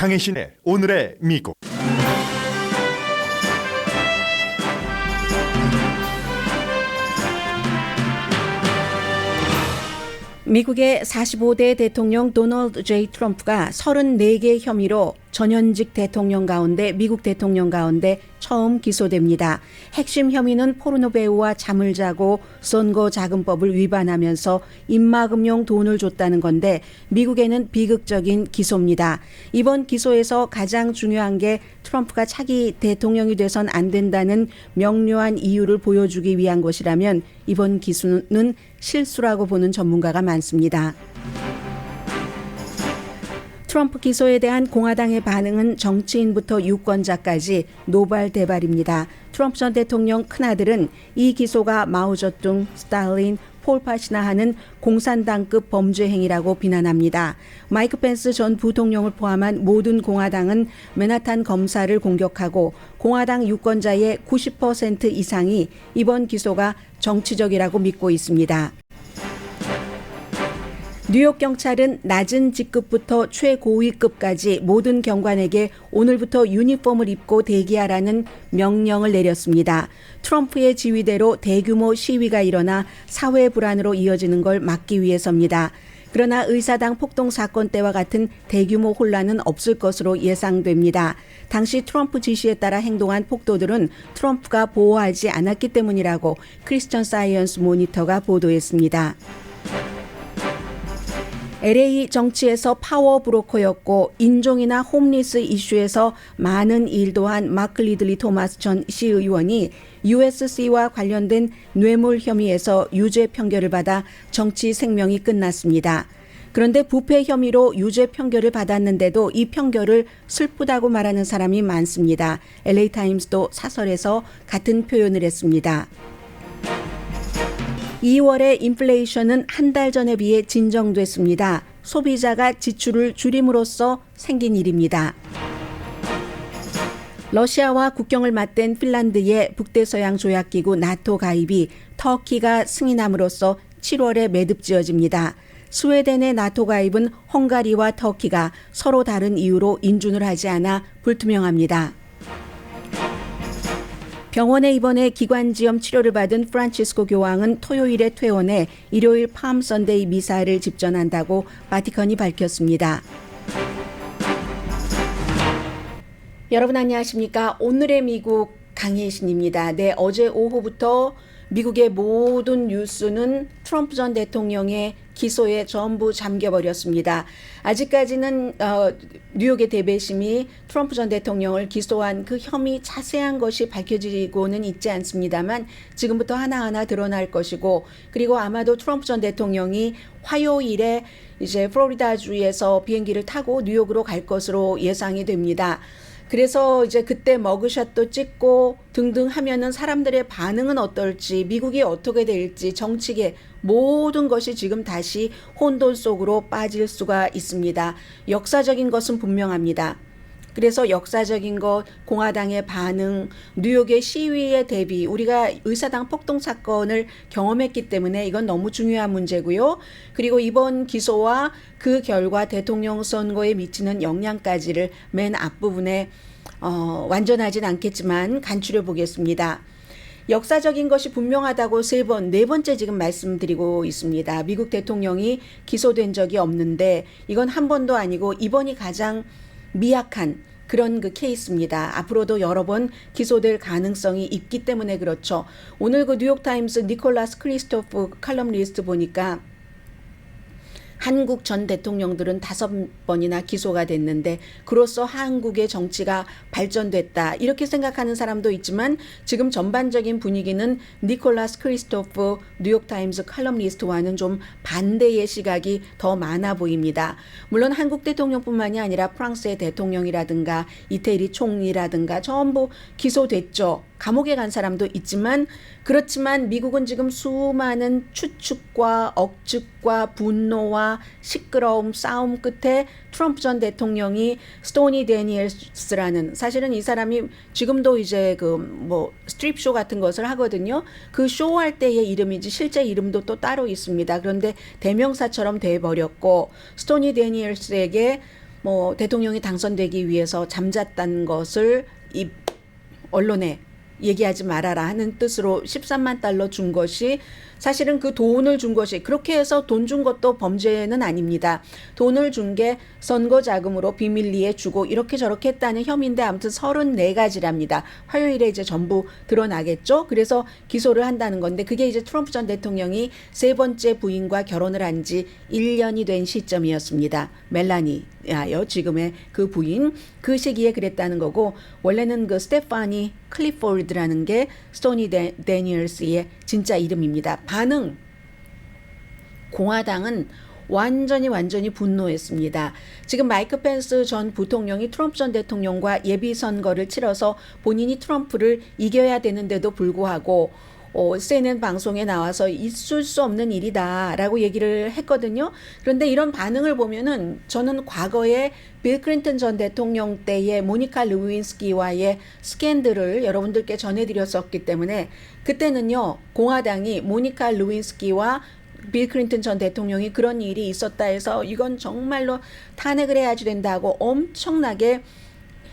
강혜신의 오늘의 미국. 미국의 45대 대통령 도널드 J. 트럼프가 34개 혐의로 전현직 대통령 가운데 미국 대통령 가운데 처음 기소됩니다. 핵심 혐의는 포르노 배우와 잠을 자고 선거 자금법을 위반하면서 입막음용 돈을 줬다는 건데 미국에는 비극적인 기소입니다. 이번 기소에서 가장 중요한 게 트럼프가 차기 대통령이 돼선 안 된다는 명료한 이유를 보여주기 위한 것이라면 이번 기소는 실수라고 보는 전문가가 많습니다. 트럼프 기소에 대한 공화당의 반응은 정치인부터 유권자까지 노발대발입니다. 트럼프 전 대통령 큰아들은 이 기소가 마오쩌둥, 스탈린, 폴팟이나 하는 공산당급 범죄 행위라고 비난합니다. 마이크 펜스 전 부통령을 포함한 모든 공화당은 맨하탄 검사를 공격하고 공화당 유권자의 90% 이상이 이번 기소가 정치적이라고 믿고 있습니다. 뉴욕 경찰은 낮은 직급부터 최고위급까지 모든 경관에게 오늘부터 유니폼을 입고 대기하라는 명령을 내렸습니다. 트럼프의 지휘대로 대규모 시위가 일어나 사회 불안으로 이어지는 걸 막기 위해서입니다. 그러나 의사당 폭동 사건 때와 같은 대규모 혼란은 없을 것으로 예상됩니다. 당시 트럼프 지시에 따라 행동한 폭도들은 트럼프가 보호하지 않았기 때문이라고 크리스천 사이언스 모니터가 보도했습니다. LA 정치에서 파워 브로커였고 인종이나 홈리스 이슈에서 많은 일도 한 마크 리들리 토마스 전 시의원이 USC와 관련된 뇌물 혐의에서 유죄 판결을 받아 정치 생명이 끝났습니다. 그런데 부패 혐의로 유죄 판결을 받았는데도 이 판결을 슬프다고 말하는 사람이 많습니다. LA 타임스도 사설에서 같은 표현을 했습니다. 2월의 인플레이션은 한 달 전에 비해 진정됐습니다. 소비자가 지출을 줄임으로써 생긴 일입니다. 러시아와 국경을 맞댄 핀란드의 북대서양 조약기구 나토 가입이 터키가 승인함으로써 7월에 매듭지어집니다. 스웨덴의 나토 가입은 헝가리와 터키가 서로 다른 이유로 인준을 하지 않아 불투명합니다. 병원에 입원해 기관지염 치료를 받은 프란치스코 교황은 토요일에 퇴원해 일요일 팜 선데이 미사를 집전한다고 바티칸이 밝혔습니다. 여러분 안녕하십니까? 오늘의 미국 강혜신입니다. 네, 어제 오후부터 미국의 모든 뉴스는 트럼프 전 대통령의 기소에 전부 잠겨버렸습니다. 아직까지는 뉴욕의 대배심이 트럼프 전 대통령을 기소한 그 혐의 자세한 것이 밝혀지고는 있지 않습니다만 지금부터 하나하나 드러날 것이고 그리고 아마도 트럼프 전 대통령이 화요일에 이제 플로리다주에서 비행기를 타고 뉴욕으로 갈 것으로 예상이 됩니다. 그래서 이제 그때 머그샷도 찍고 등등 하면은 사람들의 반응은 어떨지, 미국이 어떻게 될지, 정치계 모든 것이 지금 다시 혼돈 속으로 빠질 수가 있습니다. 역사적인 것은 분명합니다. 그래서 역사적인 것, 공화당의 반응, 뉴욕의 시위에 대비 우리가 의사당 폭동 사건을 경험했기 때문에 이건 너무 중요한 문제고요. 그리고 이번 기소와 그 결과 대통령 선거에 미치는 영향까지를 맨 앞부분에 완전하진 않겠지만 간추려 보겠습니다. 역사적인 것이 분명하다고 네 번째 지금 말씀드리고 있습니다. 미국 대통령이 기소된 적이 없는데 이건 한 번도 아니고 이번이 가장 미약한 그런 그 케이스입니다. 앞으로도 여러 번 기소될 가능성이 있기 때문에 그렇죠. 오늘 그 뉴욕타임스 니콜라스 크리스토프 칼럼니스트 보니까 한국 전 대통령들은 5번이나 기소가 됐는데 그로써 한국의 정치가 발전됐다 이렇게 생각하는 사람도 있지만 지금 전반적인 분위기는 니콜라스 크리스토프 뉴욕타임스 칼럼니스트와는 좀 반대의 시각이 더 많아 보입니다. 물론 한국 대통령뿐만이 아니라 프랑스의 대통령이라든가 이태리 총리라든가 전부 기소됐죠. 감옥에 간 사람도 있지만 그렇지만 미국은 지금 수많은 추측과 억측과 분노와 시끄러움, 싸움 끝에 트럼프 전 대통령이 스토니 데니엘스라는 사실은 이 사람이 지금도 이제 스트립쇼 같은 것을 하거든요. 그 쇼할 때의 이름이지 실제 이름도 또 따로 있습니다. 그런데 대명사처럼 돼버렸고 스토니 데니엘스에게 뭐 대통령이 당선되기 위해서 잠잤다는 것을 이 언론에 얘기하지 말아라 하는 뜻으로 13만 달러 준 것이 사실은 그 돈을 준 것이 그렇게 해서 돈 준 것도 범죄는 아닙니다. 돈을 준 게 선거 자금으로 비밀리에 주고 이렇게 저렇게 했다는 혐의인데 아무튼 34가지랍니다. 화요일에 이제 전부 드러나겠죠. 그래서 기소를 한다는 건데 그게 이제 트럼프 전 대통령이 세 번째 부인과 결혼을 한 지 1년이 된 시점이었습니다. 멜라니아요. 지금의 그 부인. 그 시기에 그랬다는 거고 원래는 그 스테파니 클리포드라는 게 스토니 데니얼스의 진짜 이름입니다. 반응. 공화당은 완전히 분노했습니다. 지금 마이크 펜스 전 부통령이 트럼프 전 대통령과 예비 선거를 치러서 본인이 트럼프를 이겨야 되는데도 불구하고 CNN 방송에 나와서 있을 수 없는 일이다라고 얘기를 했거든요. 그런데 이런 반응을 보면은 저는 과거에 빌 클린턴 전 대통령 때의 모니카 루인스키와의 스캔들을 여러분들께 전해드렸었기 때문에 그때는요 공화당이 모니카 루인스키와 빌 클린턴 전 대통령이 그런 일이 있었다 해서 이건 정말로 탄핵을 해야지 된다고 엄청나게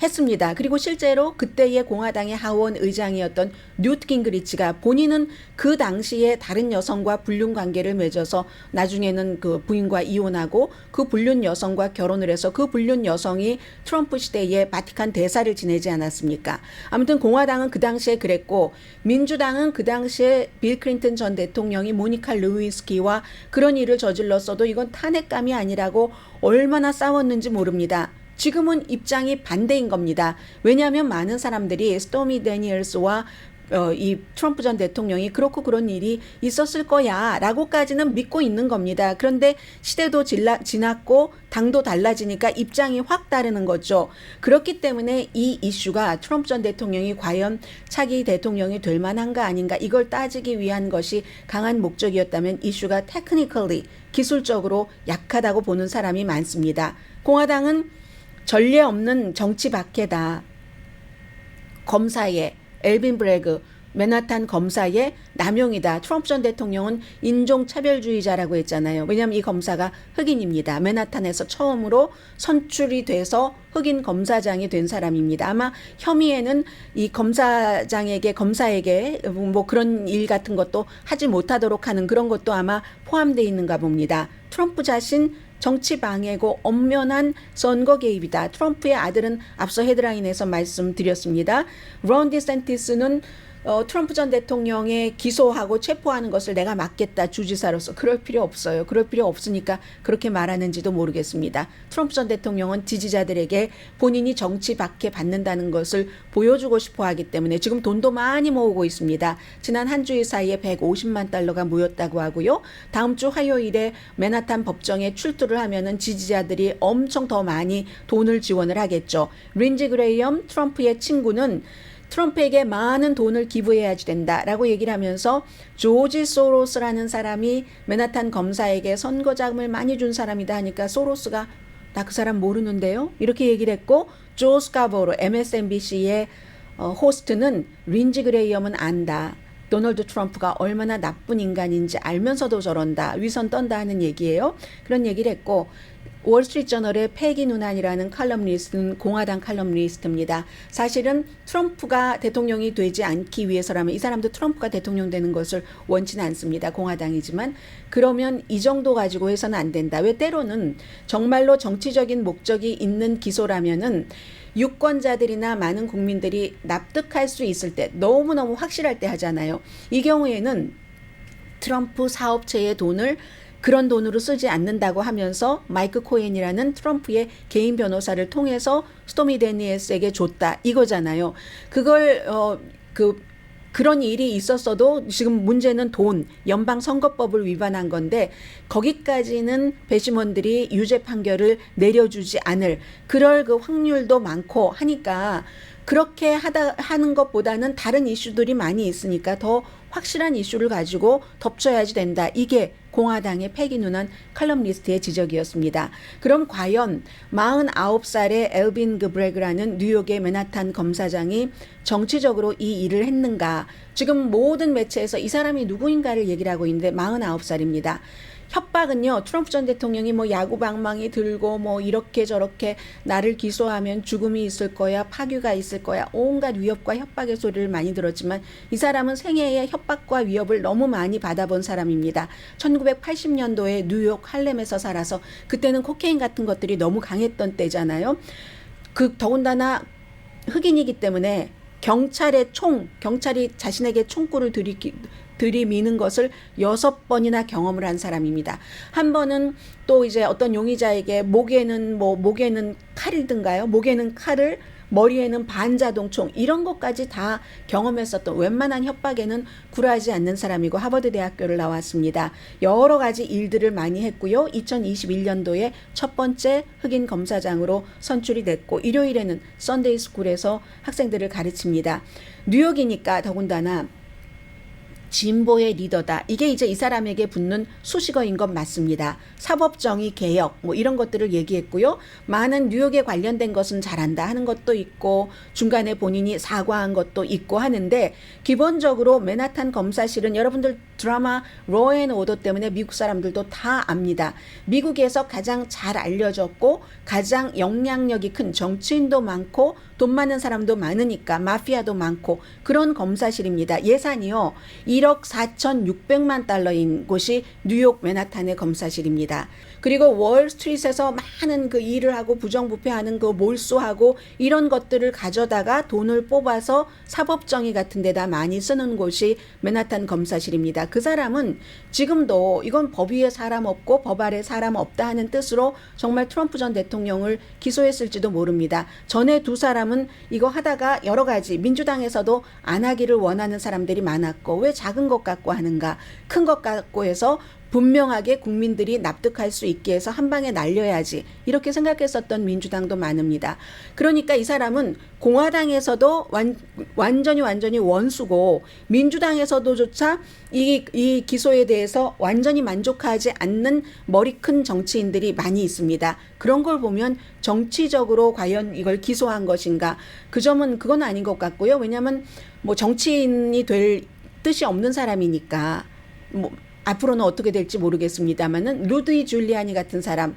했습니다. 그리고 실제로 그때의 공화당의 하원 의장이었던 뉴트 깅그리치가 본인은 그 당시에 다른 여성과 불륜 관계를 맺어서 나중에는 그 부인과 이혼하고 그 불륜 여성과 결혼을 해서 그 불륜 여성이 트럼프 시대에 바티칸 대사를 지내지 않았습니까? 아무튼 공화당은 그 당시에 그랬고 민주당은 그 당시에 빌 클린턴 전 대통령이 모니카 루이스키와 그런 일을 저질렀어도 이건 탄핵감이 아니라고 얼마나 싸웠는지 모릅니다. 지금은 입장이 반대인 겁니다. 왜냐하면 많은 사람들이 스토미 데니얼스와 이 트럼프 전 대통령이 그렇고 그런 일이 있었을 거야 라고까지는 믿고 있는 겁니다. 그런데 시대도 지났고 당도 달라지니까 입장이 확 다르는 거죠. 그렇기 때문에 이 이슈가 트럼프 전 대통령이 과연 차기 대통령이 될 만한가 아닌가 이걸 따지기 위한 것이 강한 목적이었다면 이슈가 테크니컬리 기술적으로 약하다고 보는 사람이 많습니다. 공화당은 전례 없는 정치 박해다. 검사의 엘빈 브래그 맨하탄 검사의 남용이다. 트럼프 전 대통령은 인종차별주의자라고 했잖아요. 왜냐하면 이 검사가 흑인입니다. 맨하탄에서 처음으로 선출이 돼서 흑인 검사장이 된 사람입니다. 아마 혐의에는 이 검사에게 뭐 그런 일 같은 것도 하지 못하도록 하는 그런 것도 아마 포함되어 있는가 봅니다. 트럼프 자신 정치 방해고 엄연한 선거 개입이다. 트럼프의 아들은 앞서 헤드라인에서 말씀드렸습니다. 론 디센티스는 트럼프 전 대통령의 기소하고 체포하는 것을 내가 막겠다 주지사로서 그럴 필요 없어요. 그럴 필요 없으니까 그렇게 말하는지도 모르겠습니다. 트럼프 전 대통령은 지지자들에게 본인이 정치 박해 받는다는 것을 보여주고 싶어 하기 때문에 지금 돈도 많이 모으고 있습니다. 지난 한 주일 사이에 150만 달러가 모였다고 하고요. 다음 주 화요일에 맨하탄 법정에 출두를 하면은 지지자들이 엄청 더 많이 돈을 지원을 하겠죠. 린지 그레이엄 트럼프의 친구는 트럼프에게 많은 돈을 기부해야지 된다라고 얘기를 하면서 조지 소로스라는 사람이 맨하탄 검사에게 선거 자금을 많이 준 사람이다 하니까 소로스가 나 그 사람 모르는데요? 이렇게 얘기를 했고 조 스카보로 MSNBC의 호스트는 린지 그레이엄은 안다. 도널드 트럼프가 얼마나 나쁜 인간인지 알면서도 저런다. 위선 떤다 하는 얘기예요. 그런 얘기를 했고 월스트리트저널의 패기 누난이라는 칼럼니스트는 공화당 칼럼니스트입니다. 사실은 트럼프가 대통령이 되지 않기 위해서라면 이 사람도 트럼프가 대통령 되는 것을 원치는 않습니다. 공화당이지만 그러면 이 정도 가지고 해서는 안 된다. 왜 때로는 정말로 정치적인 목적이 있는 기소라면은 유권자들이나 많은 국민들이 납득할 수 있을 때 너무너무 확실할 때 하잖아요. 이 경우에는 트럼프 사업체의 돈을 그런 돈으로 쓰지 않는다고 하면서 마이크 코엔이라는 트럼프의 개인 변호사를 통해서 스토미 데니엘스에게 줬다 이거잖아요. 그걸 그런 일이 있었어도 지금 문제는 돈, 연방선거법을 위반한 건데 거기까지는 배심원들이 유죄 판결을 내려주지 않을 그럴 그 확률도 많고 하니까 그렇게 하는 것보다는 다른 이슈들이 많이 있으니까 더 확실한 이슈를 가지고 덮쳐야지 된다. 이게 공화당의 패기 누난 칼럼니스트의 지적이었습니다. 그럼 과연 49살의 엘빈 그브레그라는 뉴욕의 맨하탄 검사장이 정치적으로 이 일을 했는가? 지금 모든 매체에서 이 사람이 누구인가를 얘기를 하고 있는데 49살입니다. 협박은요, 트럼프 전 대통령이 뭐 야구방망이 들고 뭐 이렇게 저렇게 나를 기소하면 죽음이 있을 거야, 파괴가 있을 거야, 온갖 위협과 협박의 소리를 많이 들었지만 이 사람은 생애의 협박과 위협을 너무 많이 받아본 사람입니다. 1980년도에 뉴욕 할렘에서 살아서 그때는 코케인 같은 것들이 너무 강했던 때잖아요. 더군다나 흑인이기 때문에 경찰이 자신에게 총구를 들이미는 것을 6번이나 경험을 한 사람입니다. 한 번은 또 이제 어떤 용의자에게 목에는 칼이든가요? 목에는 칼을, 머리에는 반자동총, 이런 것까지 다 경험했었던, 웬만한 협박에는 굴하지 않는 사람이고 하버드 대학교를 나왔습니다. 여러 가지 일들을 많이 했고요. 2021년도에 첫 번째 흑인 검사장으로 선출이 됐고, 일요일에는 썬데이 스쿨에서 학생들을 가르칩니다. 뉴욕이니까 더군다나 진보의 리더다. 이게 이제 이 사람에게 붙는 수식어인 것 맞습니다. 사법정의 개혁 뭐 이런 것들을 얘기했고요. 많은 뉴욕에 관련된 것은 잘한다 하는 것도 있고 중간에 본인이 사과한 것도 있고 하는데, 기본적으로 맨하탄 검사실은 여러분들 드라마 로 앤 오더 때문에 미국 사람들도 다 압니다. 미국에서 가장 잘 알려졌고 가장 영향력이 큰, 정치인도 많고 돈 많은 사람도 많으니까 마피아도 많고 그런 검사실입니다. 예산이요 1억 4,600만 달러인 곳이 뉴욕 맨하탄의 검사실입니다. 그리고 월스트리트에서 많은 그 일을 하고 부정부패하는 그 몰수하고 이런 것들을 가져다가 돈을 뽑아서 사법정의 같은 데다 많이 쓰는 곳이 맨하탄 검사실입니다. 그 사람은 지금도 이건 법 위에 사람 없고 법 아래 사람 없다 하는 뜻으로 정말 트럼프 전 대통령을 기소했을지도 모릅니다. 전에 두 사람은 이거 하다가 여러 가지 민주당에서도 안 하기를 원하는 사람들이 많았고, 왜 작은 것 갖고 하는가, 큰 것 갖고 해서 분명하게 국민들이 납득할 수 있게 해서 한 방에 날려야지, 이렇게 생각했었던 민주당도 많습니다. 그러니까 이 사람은 공화당에서도 완전히 원수고 민주당에서도조차 이 기소에 대해서 완전히 만족하지 않는 머리 큰 정치인들이 많이 있습니다. 그런 걸 보면 정치적으로 과연 이걸 기소한 것인가, 그건 아닌 것 같고요. 왜냐하면 뭐 정치인이 될 뜻이 없는 사람이니까 앞으로는 어떻게 될지 모르겠습니다만은 루디 줄리아니 같은 사람,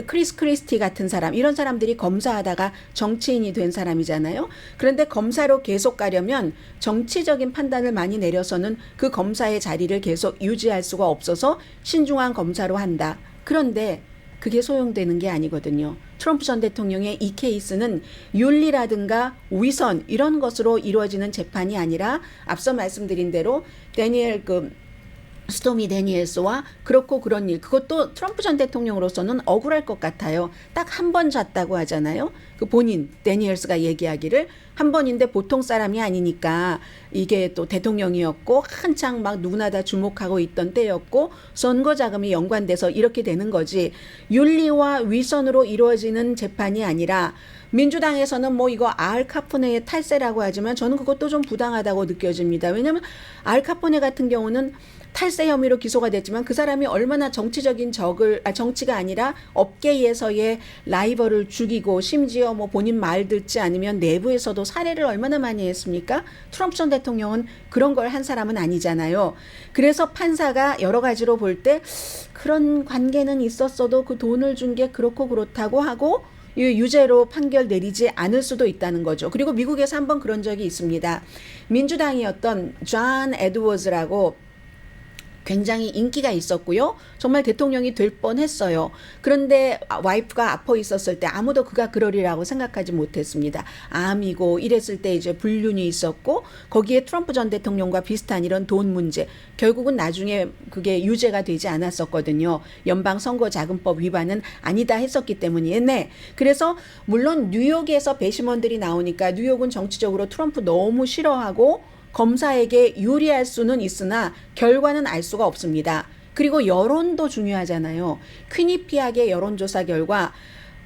크리스 크리스티 같은 사람, 이런 사람들이 검사하다가 정치인이 된 사람이잖아요. 그런데 검사로 계속 가려면 정치적인 판단을 많이 내려서는 그 검사의 자리를 계속 유지할 수가 없어서 신중한 검사로 한다. 그런데 그게 소용되는 게 아니거든요. 트럼프 전 대통령의 이 케이스는 윤리라든가 위선 이런 것으로 이루어지는 재판이 아니라 앞서 말씀드린 대로 스토미 데니엘스와 그렇고 그런 일, 그것도 트럼프 전 대통령으로서는 억울할 것 같아요. 딱 한 번 잤다고 하잖아요. 그 본인 데니엘스가 얘기하기를 한 번인데 보통 사람이 아니니까, 이게 또 대통령이었고 한창 막 누구나 다 주목하고 있던 때였고 선거 자금이 연관돼서 이렇게 되는 거지, 윤리와 위선으로 이루어지는 재판이 아니라, 민주당에서는 뭐 이거 알 카포네의 탈세라고 하지만 저는 그것도 좀 부당하다고 느껴집니다. 왜냐하면 알 카포네 같은 경우는 탈세 혐의로 기소가 됐지만 그 사람이 얼마나 정치가 아니라 업계에서의 라이벌을 죽이고 심지어 뭐 본인 말 듣지 않으면 내부에서도 살해를 얼마나 많이 했습니까? 트럼프 전 대통령은 그런 걸 한 사람은 아니잖아요. 그래서 판사가 여러 가지로 볼 때 그런 관계는 있었어도 그 돈을 준 게 그렇고 그렇다고 하고 유죄로 판결 내리지 않을 수도 있다는 거죠. 그리고 미국에서 한번 그런 적이 있습니다. 민주당이었던 존 에드워즈라고 굉장히 인기가 있었고요. 정말 대통령이 될 뻔했어요. 그런데 와이프가 아파 있었을 때 아무도 그가 그러리라고 생각하지 못했습니다. 암이고 이랬을 때 이제 불륜이 있었고 거기에 트럼프 전 대통령과 비슷한 이런 돈 문제, 결국은 나중에 그게 유죄가 되지 않았었거든요. 연방선거자금법 위반은 아니다 했었기 때문이네. 그래서 물론 뉴욕에서 배심원들이 나오니까 뉴욕은 정치적으로 트럼프 너무 싫어하고 검사에게 유리할 수는 있으나 결과는 알 수가 없습니다. 그리고 여론도 중요하잖아요. 퀴니피악의 여론조사 결과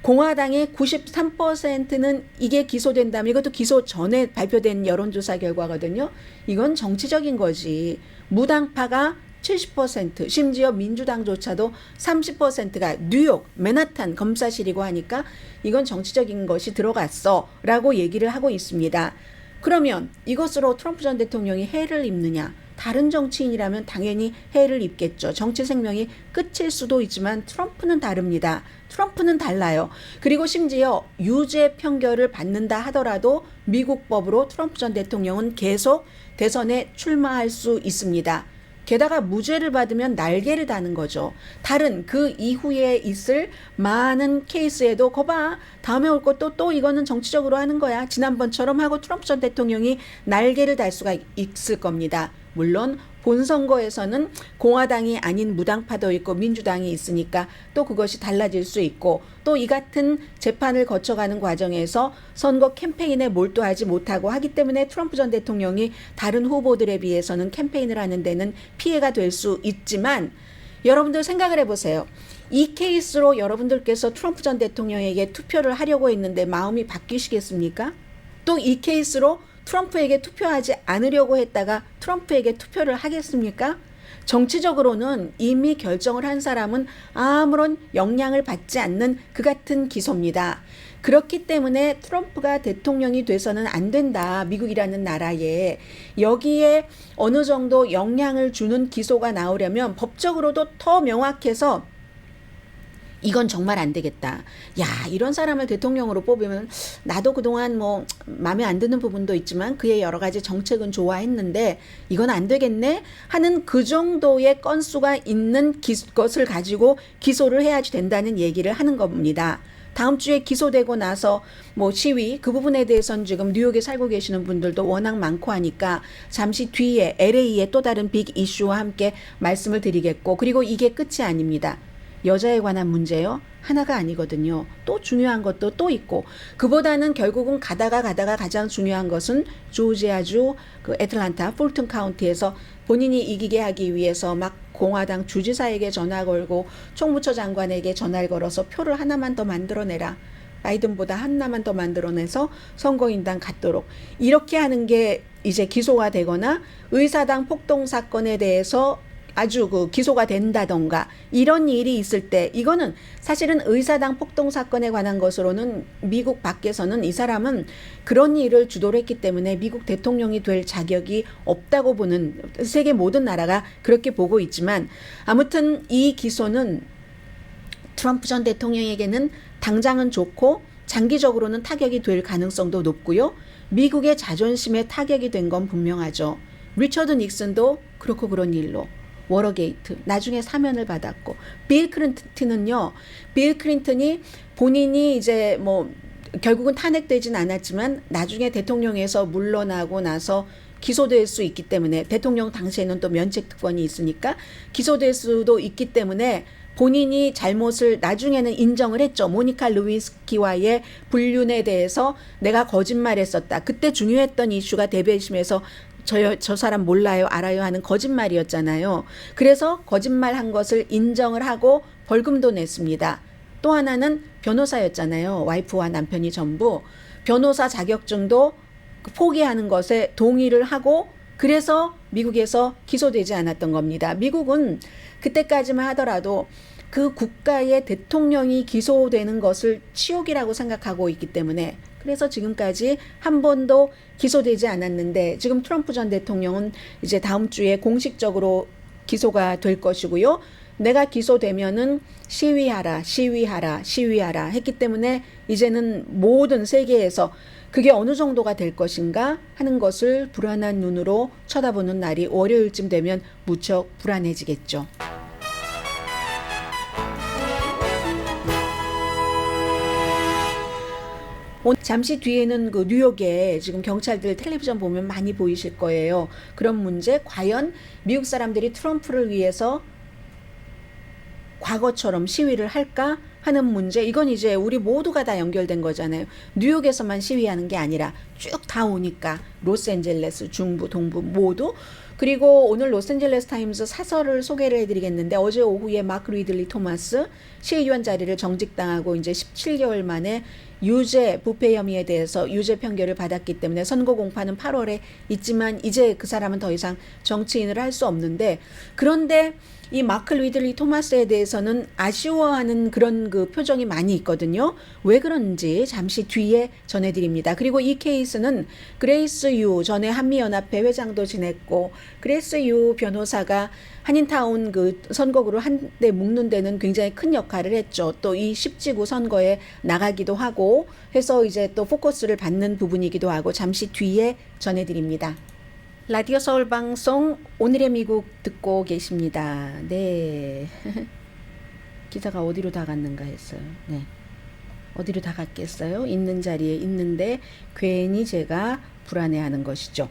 공화당의 93%는 이게 기소된다면, 이것도 기소 전에 발표된 여론조사 결과거든요. 이건 정치적인 거지. 무당파가 70%, 심지어 민주당조차도 30%가 뉴욕 맨하탄 검사실이고 하니까 이건 정치적인 것이 들어갔어 라고 얘기를 하고 있습니다. 그러면 이것으로 트럼프 전 대통령이 해를 입느냐? 다른 정치인이라면 당연히 해를 입겠죠. 정치 생명이 끝일 수도 있지만 트럼프는 다릅니다. 트럼프는 달라요. 그리고 심지어 유죄 판결을 받는다 하더라도 미국 법으로 트럼프 전 대통령은 계속 대선에 출마할 수 있습니다. 게다가 무죄를 받으면 날개를 다는 거죠. 다른 그 이후에 있을 많은 케이스에도 거봐 다음에 올 것도 또 이거는 정치적으로 하는 거야. 지난번처럼 하고 트럼프 전 대통령이 날개를 달 수가 있을 겁니다. 물론 본선거에서는 공화당이 아닌 무당파도 있고 민주당이 있으니까 또 그것이 달라질 수 있고 또 이 같은 재판을 거쳐가는 과정에서 선거 캠페인에 몰두하지 못하고 하기 때문에 트럼프 전 대통령이 다른 후보들에 비해서는 캠페인을 하는 데는 피해가 될 수 있지만 여러분들 생각을 해보세요. 이 케이스로 여러분들께서 트럼프 전 대통령에게 투표를 하려고 했는데 마음이 바뀌시겠습니까? 또 이 케이스로 트럼프에게 투표하지 않으려고 했다가 트럼프에게 투표를 하겠습니까? 정치적으로는 이미 결정을 한 사람은 아무런 영향을 받지 않는 그 같은 기소입니다. 그렇기 때문에 트럼프가 대통령이 돼서는 안 된다. 미국이라는 나라에. 여기에 어느 정도 영향을 주는 기소가 나오려면 법적으로도 더 명확해서 이건 정말 안 되겠다. 야, 이런 사람을 대통령으로 뽑으면 나도 그동안 뭐 마음에 안 드는 부분도 있지만 그의 여러 가지 정책은 좋아했는데 이건 안 되겠네 하는 그 정도의 건수가 있는 것을 가지고 기소를 해야지 된다는 얘기를 하는 겁니다. 다음 주에 기소되고 나서 뭐 시위 그 부분에 대해서는 지금 뉴욕에 살고 계시는 분들도 워낙 많고 하니까 잠시 뒤에 LA의 또 다른 빅 이슈와 함께 말씀을 드리겠고 그리고 이게 끝이 아닙니다. 여자에 관한 문제요? 하나가 아니거든요. 또 중요한 것도 또 있고 그보다는 결국은 가다가 가장 중요한 것은 조지아주 그 애틀란타 풀튼 카운티에서 본인이 이기게 하기 위해서 막 공화당 주지사에게 전화 걸고 총무처 장관에게 전화를 걸어서 표를 하나만 더 만들어내라. 바이든보다 하나만 더 만들어내서 선거인단 갖도록 이렇게 하는 게 이제 기소가 되거나 의사당 폭동 사건에 대해서 아주 그 기소가 된다던가 이런 일이 있을 때 이거는 사실은 의사당 폭동 사건에 관한 것으로는 미국 밖에서는 이 사람은 그런 일을 주도를 했기 때문에 미국 대통령이 될 자격이 없다고 보는 세계 모든 나라가 그렇게 보고 있지만 아무튼 이 기소는 트럼프 전 대통령에게는 당장은 좋고 장기적으로는 타격이 될 가능성도 높고요. 미국의 자존심에 타격이 된 건 분명하죠. 리처드 닉슨도 그렇고 그런 일로 워러게이트 나중에 사면을 받았고 빌 클린턴이 본인이 이제 뭐 결국은 탄핵되진 않았지만 나중에 대통령에서 물러나고 나서 기소될 수 있기 때문에 대통령 당시에는 또 면책 특권이 있으니까 기소될 수도 있기 때문에 본인이 잘못을 나중에는 인정을 했죠. 모니카 루이스키와의 불륜에 대해서 내가 거짓말했었다. 그때 중요했던 이슈가 대배심에서 저 사람 몰라요, 알아요 하는 거짓말이었잖아요. 그래서 거짓말한 것을 인정을 하고 벌금도 냈습니다. 또 하나는 변호사였잖아요. 와이프와 남편이 전부. 변호사 자격증도 포기하는 것에 동의를 하고 그래서 미국에서 기소되지 않았던 겁니다. 미국은 그때까지만 하더라도 그 국가의 대통령이 기소되는 것을 치욕이라고 생각하고 있기 때문에 그래서 지금까지 한 번도 기소되지 않았는데 지금 트럼프 전 대통령은 이제 다음 주에 공식적으로 기소가 될 것이고요. 내가 기소되면은 시위하라 했기 때문에 이제는 모든 세계에서 그게 어느 정도가 될 것인가 하는 것을 불안한 눈으로 쳐다보는 날이 월요일쯤 되면 무척 불안해지겠죠. 잠시 뒤에는 그 뉴욕에 지금 경찰들 텔레비전 보면 많이 보이실 거예요. 그런 문제, 과연 미국 사람들이 트럼프를 위해서 과거처럼 시위를 할까 하는 문제, 이건 이제 우리 모두가 다 연결된 거잖아요. 뉴욕에서만 시위하는 게 아니라 쭉 다 오니까 로스앤젤레스, 중부, 동부 모두. 그리고 오늘 로스앤젤레스 타임스 사설을 소개를 해드리겠는데 어제 오후에 마크 리들리 토마스 시의원 자리를 정직당하고 이제 17개월 만에 유죄 부패 혐의에 대해서 유죄 판결을 받았기 때문에 선고 공판은 8월에 있지만 이제 그 사람은 더 이상 정치인을 할 수 없는데 그런데 이 마크 리들리 토마스에 대해서는 아쉬워하는 그런 그 표정이 많이 있거든요. 왜 그런지 잠시 뒤에 전해드립니다. 그리고 이 케이스는 그레이스 유 전에 한미연합회 회장도 지냈고 그레스 유 변호사가 한인타운 그 선거구를 한데 묶는 데는 굉장히 큰 역할을 했죠. 또 이 10지구 선거에 나가기도 하고 해서 이제 또 포커스를 받는 부분이기도 하고 잠시 뒤에 전해드립니다. 라디오 서울 방송 오늘의 미국 듣고 계십니다. 네. 기사가 어디로 다 갔는가 했어요. 네. 어디로 다 갔겠어요? 있는 자리에 있는데 괜히 제가 불안해하는 것이죠.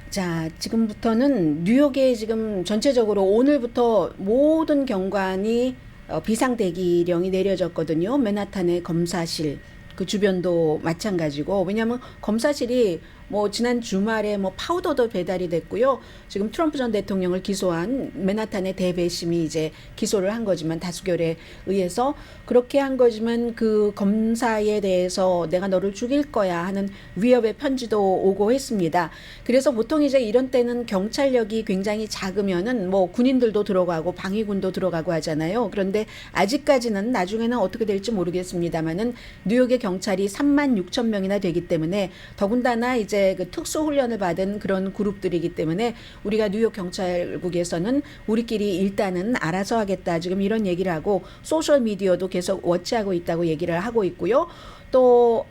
자, 지금부터는 뉴욕에 지금 전체적으로 오늘부터 모든 경관이 비상대기령이 내려졌거든요. 맨하탄의 검사실 그 주변도 마찬가지고, 왜냐하면 검사실이 뭐 지난 주말에 뭐 파우더도 배달이 됐고요. 지금 트럼프 전 대통령을 기소한 맨하탄의 대배심이 이제 기소를 한 거지만 다수결에 의해서 그렇게 한 거지만 그 검사에 대해서 내가 너를 죽일 거야 하는 위협의 편지도 오고 했습니다. 그래서 보통 이제 이런 때는 경찰력이 굉장히 작으면은 뭐 군인들도 들어가고 방위군도 들어가고 하잖아요. 그런데 아직까지는 나중에는 어떻게 될지 모르겠습니다만은 뉴욕의 경찰이 36,000명이나 되기 때문에 더군다나 이제 그 특수훈련을 받은 그런 그룹들이기 때문에 우리가 뉴욕 경찰국에서는 우리끼리 일단은 알아서 하겠다 지금 이런 얘기를 하고 소셜 미디어도 계속 워치하고 있다고 얘기를 하고 있고요. 또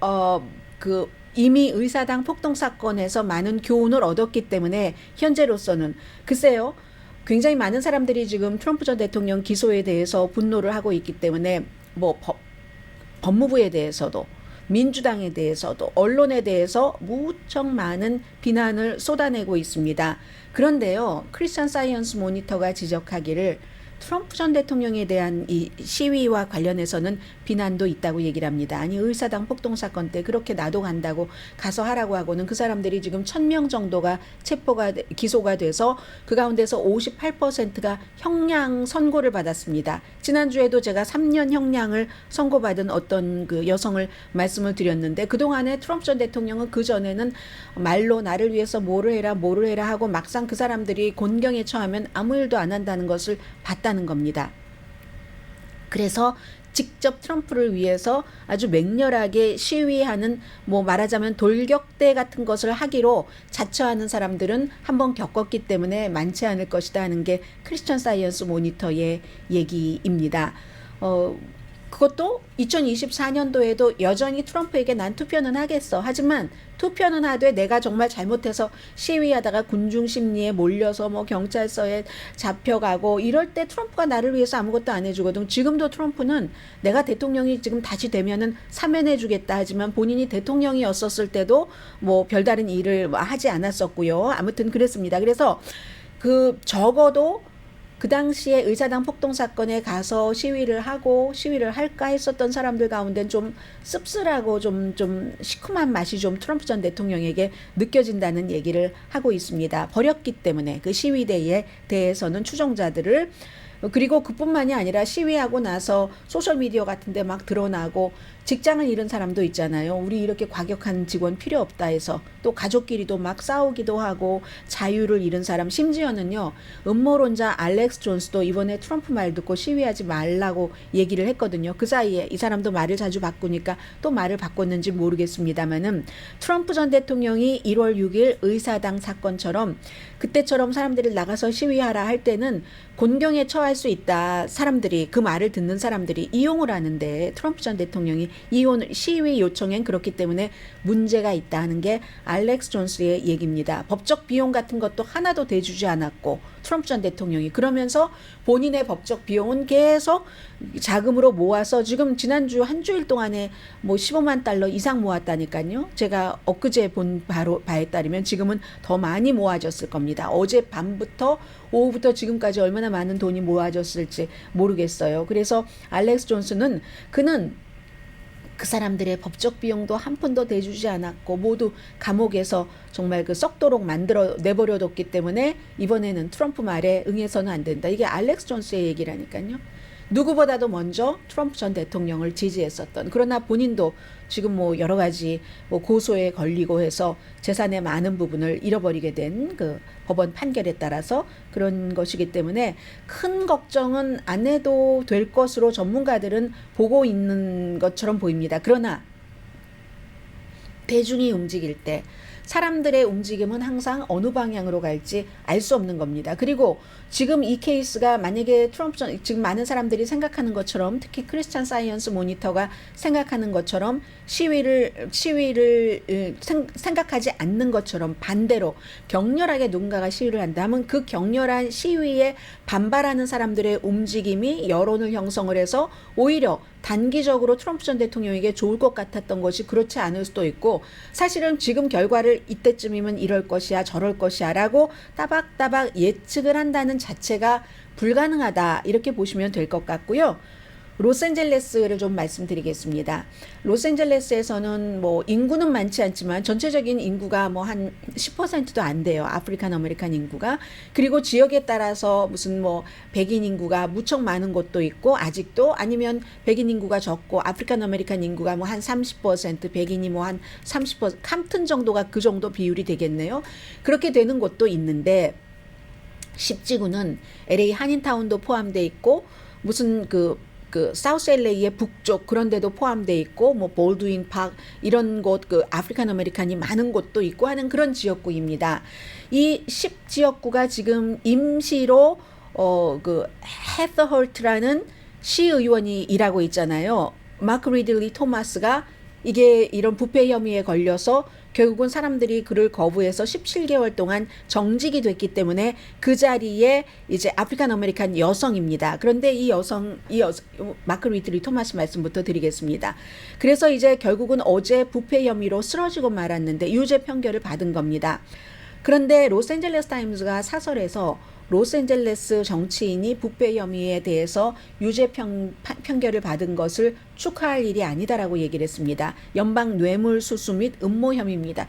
그 이미 의사당 폭동 사건에서 많은 교훈을 얻었기 때문에 현재로서는 글쎄요. 굉장히 많은 사람들이 지금 트럼프 전 대통령 기소에 대해서 분노를 하고 있기 때문에 뭐 법무부에 대해서도 민주당에 대해서도 언론에 대해서 무척 많은 비난을 쏟아내고 있습니다. 그런데요, 크리스천 사이언스 모니터가 지적하기를 트럼프 전 대통령에 대한 이 시위와 관련해서는 비난도 있다고 얘기를 합니다. 아니 의사당 폭동 사건 때 그렇게 나도 간다고 가서 하라고 하고는 그 사람들이 지금 1,000명 정도가 기소가 돼서 그 가운데서 58%가 형량 선고를 받았습니다. 지난주에도 제가 3년 형량을 선고받은 어떤 그 여성을 말씀을 드렸는데 그동안에 트럼프 전 대통령은 그전에는 말로 나를 위해서 뭐를 해라 하고 막상 그 사람들이 곤경에 처하면 아무 일도 안 한다는 것을 봤다는 겁니다. 그래서 직접 트럼프를 위해서 아주 맹렬하게 시위하는 뭐 말하자면 돌격대 같은 것을 하기로 자처하는 사람들은 한번 겪었기 때문에 많지 않을 것이다 하는 게 크리스천 사이언스 모니터의 얘기입니다. 그것도 2024년도에도 여전히 트럼프에게 난 투표는 하겠어. 하지만 투표는 하되 내가 정말 잘못해서 시위하다가 군중 심리에 몰려서 뭐 경찰서에 잡혀가고 이럴 때 트럼프가 나를 위해서 아무것도 안 해주거든. 지금도 트럼프는 내가 대통령이 지금 다시 되면은 사면해주겠다 하지만 본인이 대통령이었었을 때도 뭐 별다른 일을 하지 않았었고요. 아무튼 그랬습니다. 그래서 그 적어도 그 당시에 의사당 폭동 사건에 가서 시위를 할까 했었던 사람들 가운데는 좀 씁쓸하고 좀 시큼한 맛이 좀 트럼프 전 대통령에게 느껴진다는 얘기를 하고 있습니다. 버렸기 때문에 그 시위대에 대해서는 추종자들을. 그리고 그뿐만이 아니라 시위하고 나서 소셜미디어 같은 데 막 드러나고 직장을 잃은 사람도 있잖아요. 우리 이렇게 과격한 직원 필요 없다 해서 또 가족끼리도 막 싸우기도 하고 자유를 잃은 사람, 심지어는요 음모론자 알렉스 존스도 이번에 트럼프 말 듣고 시위하지 말라고 얘기를 했거든요. 그 사이에 이 사람도 말을 자주 바꾸니까 또 말을 바꿨는지 모르겠습니다만은 트럼프 전 대통령이 1월 6일 의사당 사건처럼 그때처럼 사람들이 나가서 시위하라 할 때는 곤경에 처할 수 있다. 사람들이 그 말을 듣는 사람들이 이용을 하는데 트럼프 전 대통령이 시위 요청엔 그렇기 때문에 문제가 있다 하는 게 알렉스 존스의 얘기입니다. 법적 비용 같은 것도 하나도 대주지 않았고 트럼프 전 대통령이 그러면서 본인의 법적 비용은 계속 자금으로 모아서 지금 지난주 한 주일 동안에 뭐 15만 달러 이상 모았다니까요. 제가 엊그제 본 바에 따르면 지금은 더 많이 모아졌을 겁니다. 어제 밤부터 오후부터 지금까지 얼마나 많은 돈이 모아졌을지 모르겠어요. 그래서 알렉스 존스는 그는 그 사람들의 법적 비용도 한 푼도 대주지 않았고 모두 감옥에서 정말 그 썩도록 내버려뒀기 때문에 이번에는 트럼프 말에 응해서는 안 된다. 이게 알렉스 존스의 얘기라니까요. 누구보다도 먼저 트럼프 전 대통령을 지지했었던, 그러나 본인도 지금 뭐 여러 가지 뭐 고소에 걸리고 해서 재산의 많은 부분을 잃어버리게 된 그 법원 판결에 따라서 그런 것이기 때문에 큰 걱정은 안 해도 될 것으로 전문가들은 보고 있는 것처럼 보입니다. 그러나 대중이 움직일 때 사람들의 움직임은 항상 어느 방향으로 갈지 알 수 없는 겁니다. 그리고 지금 이 케이스가 만약에 트럼프 지금 많은 사람들이 생각하는 것처럼 특히 크리스찬 사이언스 모니터가 생각하는 것처럼 시위를 생각하지 않는 것처럼 반대로 격렬하게 누군가가 시위를 한다면 그 격렬한 시위에 반발하는 사람들의 움직임이 여론을 형성을 해서 오히려 단기적으로 트럼프 전 대통령에게 좋을 것 같았던 것이 그렇지 않을 수도 있고 사실은 지금 결과를 이때쯤이면 이럴 것이야 저럴 것이야 라고 따박따박 예측을 한다는 자체가 불가능하다 이렇게 보시면 될 것 같고요. 로스앤젤레스를 좀 말씀드리겠습니다. 로스앤젤레스에서는 뭐 인구는 많지 않지만 전체적인 인구가 뭐 한 10%도 안 돼요. 아프리칸 아메리칸 인구가. 그리고 지역에 따라서 무슨 뭐 백인 인구가 무척 많은 곳도 있고 아직도 아니면 백인 인구가 적고 아프리칸 아메리칸 인구가 뭐 한 30% 백인이 뭐 한 30% 캄튼 정도가 그 정도 비율이 되겠네요. 그렇게 되는 곳도 있는데 10지구는 LA 한인타운도 포함되어 있고 무슨 그 사우스 LA의 북쪽 그런 데도 포함되어 있고 뭐 볼드윈 팍 이런 곳 그 아프리칸 아메리칸이 많은 곳도 있고 하는 그런 지역구입니다. 이 10지역구가 지금 임시로 그 헤더 헐트라는 시의원이 일하고 있잖아요. 마크 리들리 토마스가 이게 이런 부패 혐의에 걸려서 결국은 사람들이 그를 거부해서 17개월 동안 정직이 됐기 때문에 그 자리에 이제 아프리칸 아메리칸 여성입니다. 그런데 이 여성 마크 리들리 토마스 말씀부터 드리겠습니다. 그래서 이제 결국은 어제 부패 혐의로 쓰러지고 말았는데 유죄 판결을 받은 겁니다. 그런데 로스앤젤레스 타임즈가 사설에서 로스앤젤레스 정치인이 부패 혐의에 대해서 유죄 판결을 받은 것을 축하할 일이 아니다라고 얘기를 했습니다. 연방 뇌물수수 및 음모 혐의입니다.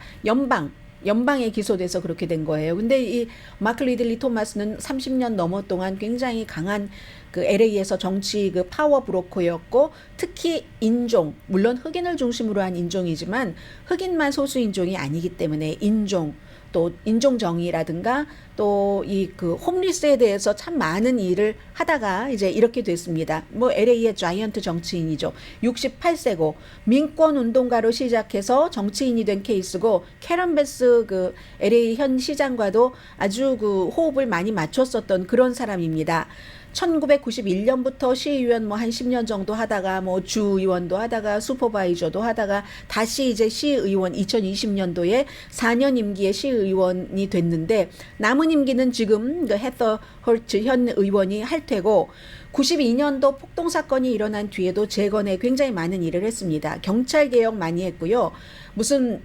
연방에 기소돼서 그렇게 된 거예요. 근데 이 마크 리들리 토마스는 30년 넘어 동안 굉장히 강한 그 LA에서 정치 그 파워 브로커였고 특히 인종, 물론 흑인을 중심으로 한 인종이지만 흑인만 소수 인종이 아니기 때문에 인종, 또 인종 정의라든가 또 이 그 홈리스에 대해서 참 많은 일을 하다가 이제 이렇게 됐습니다. 뭐 LA의 자이언트 정치인이죠. 68세고 민권 운동가로 시작해서 정치인이 된 케이스고 캐런 베스 그 LA 현 시장과도 아주 그 호흡을 많이 맞췄었던 그런 사람입니다. 1991년부터 시의원 뭐 한 10년 정도 하다가 뭐 주의원도 하다가 슈퍼바이저도 하다가 다시 이제 시의원 2020년도에 4년 임기의 시의원이 됐는데 남은 임기는 지금 그 헤더 헐트 현 의원이 할 테고 92년도 폭동 사건이 일어난 뒤에도 재건에 굉장히 많은 일을 했습니다. 경찰 개혁 많이 했고요. 무슨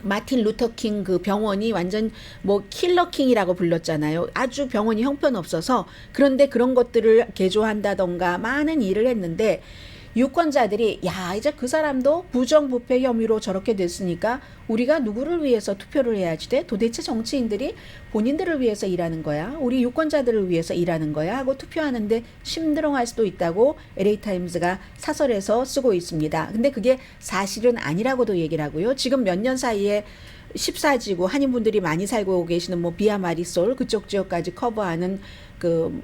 마틴 루터 킹 그 병원이 완전 뭐 킬러 킹이라고 불렀잖아요. 아주 병원이 형편없어서 그런데 그런 것들을 개조한다던가 많은 일을 했는데 유권자들이 야 이제 그 사람도 부정부패 혐의로 저렇게 됐으니까 우리가 누구를 위해서 투표를 해야지 돼? 도대체 정치인들이 본인들을 위해서 일하는 거야? 우리 유권자들을 위해서 일하는 거야? 하고 투표하는데 심드렁할 수도 있다고 LA타임즈가 사설에서 쓰고 있습니다. 근데 그게 사실은 아니라고도 얘기를 하고요. 지금 몇 년 사이에 14지구 한인분들이 많이 살고 계시는 뭐 비아 마리솔 그쪽 지역까지 커버하는 그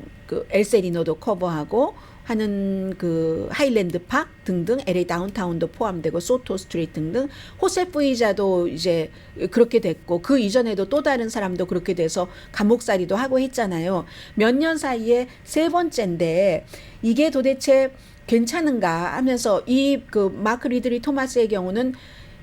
엘세리노도 커버하고 하는 그 하일랜드 팍 등등 LA 다운타운도 포함되고 소토 스트리트 등등 호세프 이자도 이제 그렇게 됐고 그 이전에도 또 다른 사람도 그렇게 돼서 감옥살이도 하고 했잖아요. 몇 년 사이에 세 번째인데 이게 도대체 괜찮은가 하면서 이 그 마크 리들리 토마스의 경우는